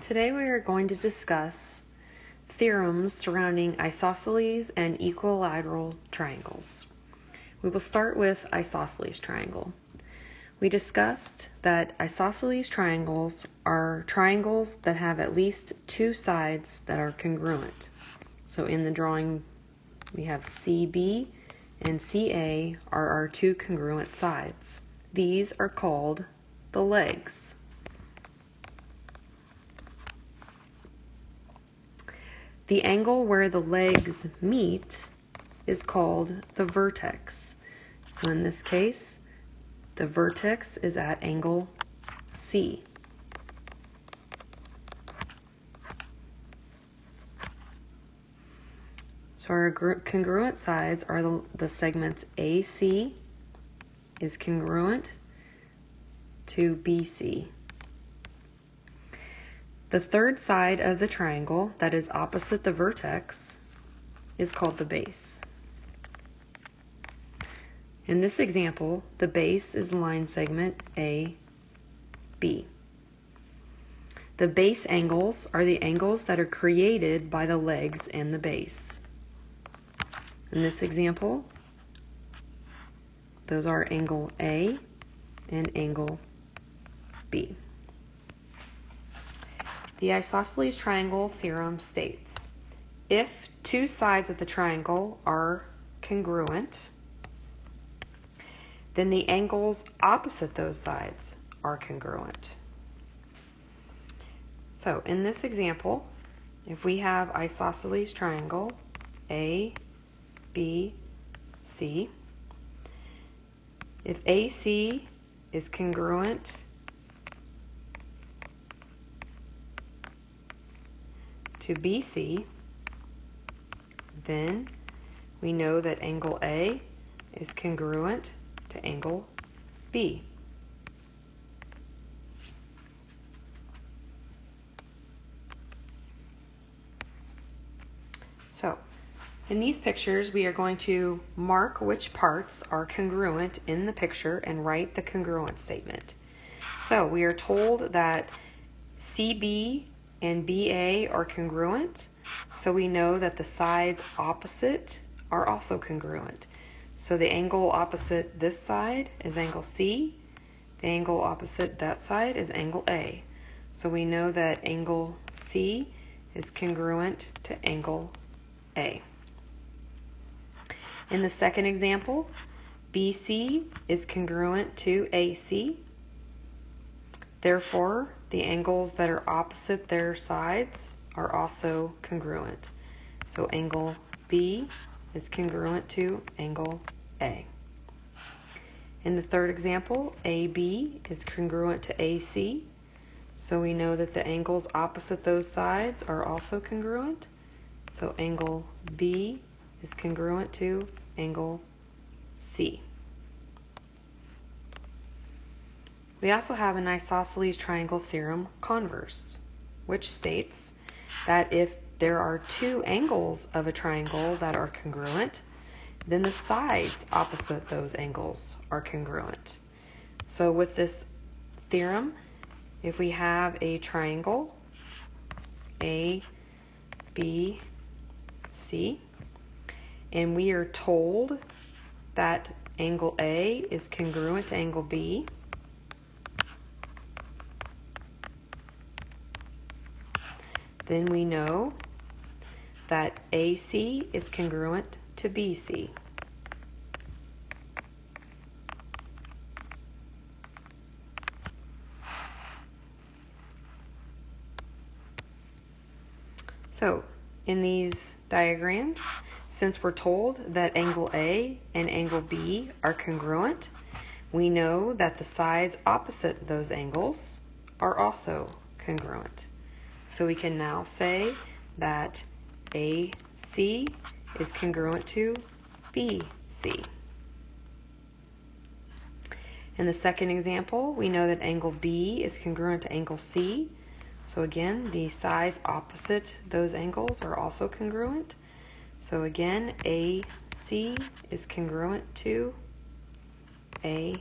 Today we are going to discuss theorems surrounding isosceles and equilateral triangles. We will start with isosceles triangle. We discussed that isosceles triangles are triangles that have at least two sides that are congruent. So in the drawing we have CB and CA are our two congruent sides. These are called the legs. The angle where the legs meet is called the vertex. So in this case, the vertex is at angle C. So our congruent sides are the segments AC is congruent to BC. The third side of the triangle that is opposite the vertex is called the base. In this example, the base is line segment AB. The base angles are the angles that are created by the legs and the base. In this example, those are angle A and angle B. The isosceles triangle theorem states, if two sides of the triangle are congruent, then the angles opposite those sides are congruent. So in this example, if we have isosceles triangle A, B, C, if AC is congruent to BC, then we know that angle A is congruent to angle B. So, in these pictures, we are going to mark which parts are congruent in the picture and write the congruent statement. So, we are told that CB and BA are congruent, so we know that the sides opposite are also congruent. So the angle opposite this side is angle C, the angle opposite that side is angle A. So we know that angle C is congruent to angle A. In the second example, BC is congruent to AC. Therefore, the angles that are opposite their sides are also congruent. So angle B is congruent to angle A. In the third example, AB is congruent to AC. So we know that the angles opposite those sides are also congruent. So angle B is congruent to angle C. We also have an isosceles triangle theorem converse, which states that if there are two angles of a triangle that are congruent, then the sides opposite those angles are congruent. So with this theorem, if we have a triangle A, B, C, and we are told that angle A is congruent to angle B, then we know that AC is congruent to BC. So, in these diagrams, since we're told that angle A and angle B are congruent, we know that the sides opposite those angles are also congruent. So we can now say that AC is congruent to BC. In the second example, we know that angle B is congruent to angle C. So again, the sides opposite those angles are also congruent. So again, AC is congruent to AB.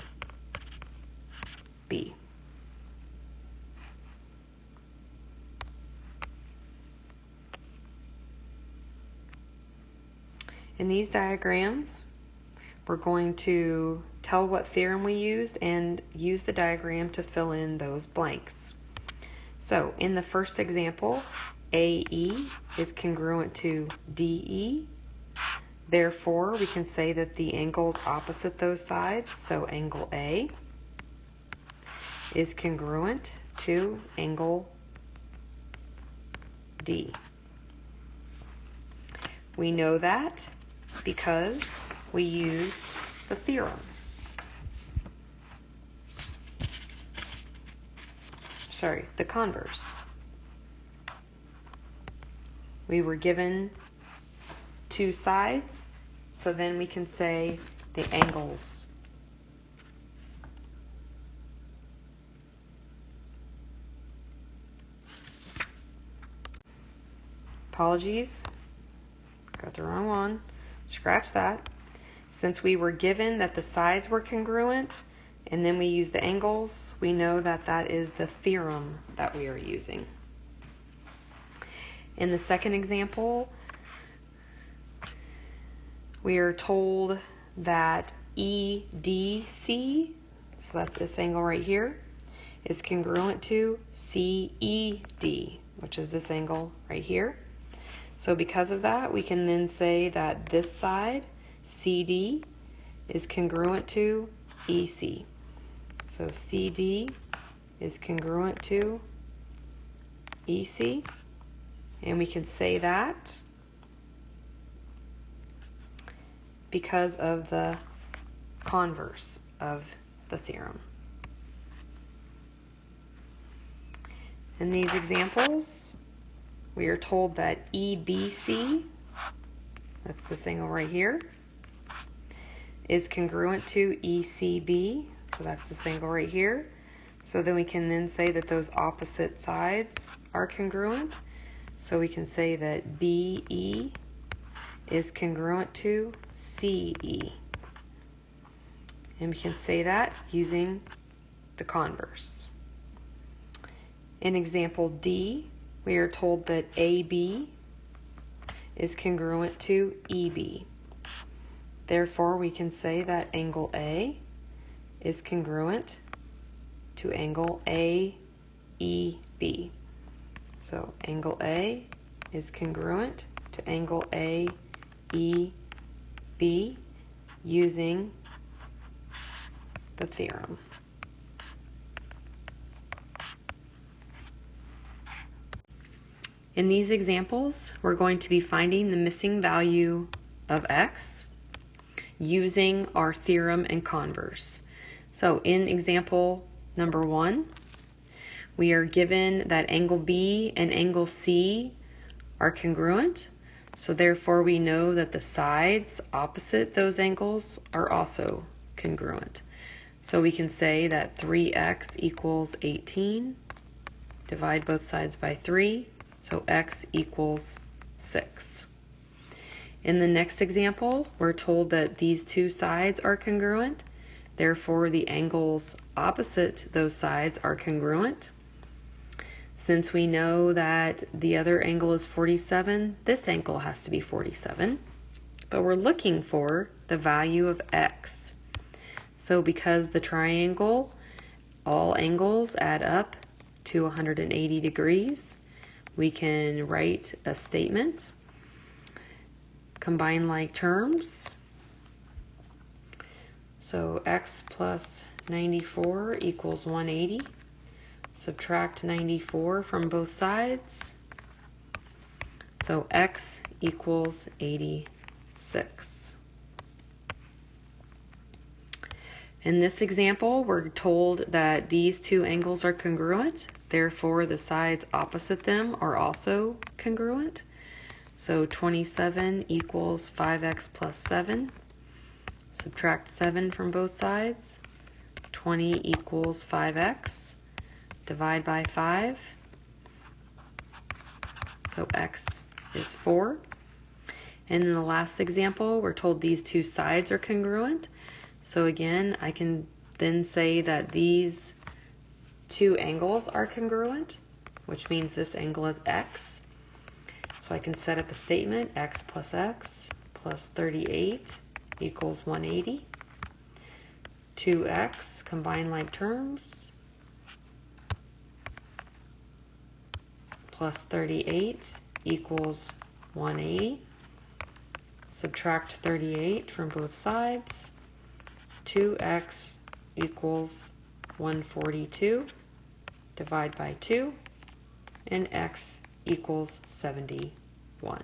In these diagrams, we're going to tell what theorem we used and use the diagram to fill in those blanks. So in the first example, AE is congruent to DE. Therefore, we can say that the angles opposite those sides, so angle A, is congruent to angle D. We know that because we used the theorem. Sorry, the converse. We were given two sides, so then we can say the angles apologies, got the wrong one, scratch that. Since we were given that the sides were congruent and then we use the angles, we know that that is the theorem that we are using. In the second example, we are told that EDC, so that's this angle right here, is congruent to CED, which is this angle right here. So because of that, we can then say that this side, CD, is congruent to EC. So CD is congruent to EC, and we can say that because of the converse of the theorem. In these examples, we are told that EBC, that's this angle right here, is congruent to ECB, so that's this angle right here. So then we can then say that those opposite sides are congruent. So we can say that BE is congruent to CE. And we can say that using the converse. In example D, we are told that AB is congruent to EB. Therefore, we can say that angle A is congruent to angle AEB. So angle A is congruent to angle AEB using the theorem. In these examples, we're going to be finding the missing value of x using our theorem and converse. So in example number 1, we are given that angle B and angle C are congruent. So therefore we know that the sides opposite those angles are also congruent. So we can say that 3x equals 18. Divide both sides by 3. So x equals 6. In the next example, we're told that these two sides are congruent. Therefore, the angles opposite those sides are congruent. Since we know that the other angle is 47, this angle has to be 47. But we're looking for the value of x. So because the triangle, all angles add up to 180 degrees, we can write a statement, combine like terms. So x plus 94 equals 180. Subtract 94 from both sides. So x equals 86. In this example, we're told that these two angles are congruent. Therefore, the sides opposite them are also congruent. So 27 equals 5x plus 7. Subtract 7 from both sides. 20 equals 5x. Divide by 5. So x is 4. And in the last example, we're told these two sides are congruent. So again, I can then say that these two angles are congruent, which means this angle is x. So I can set up a statement, x plus plus 38 equals 180. 2x, combine like terms, plus 38 equals 180. Subtract 38 from both sides. 2x equals 142. Divide by 2, and x equals 71.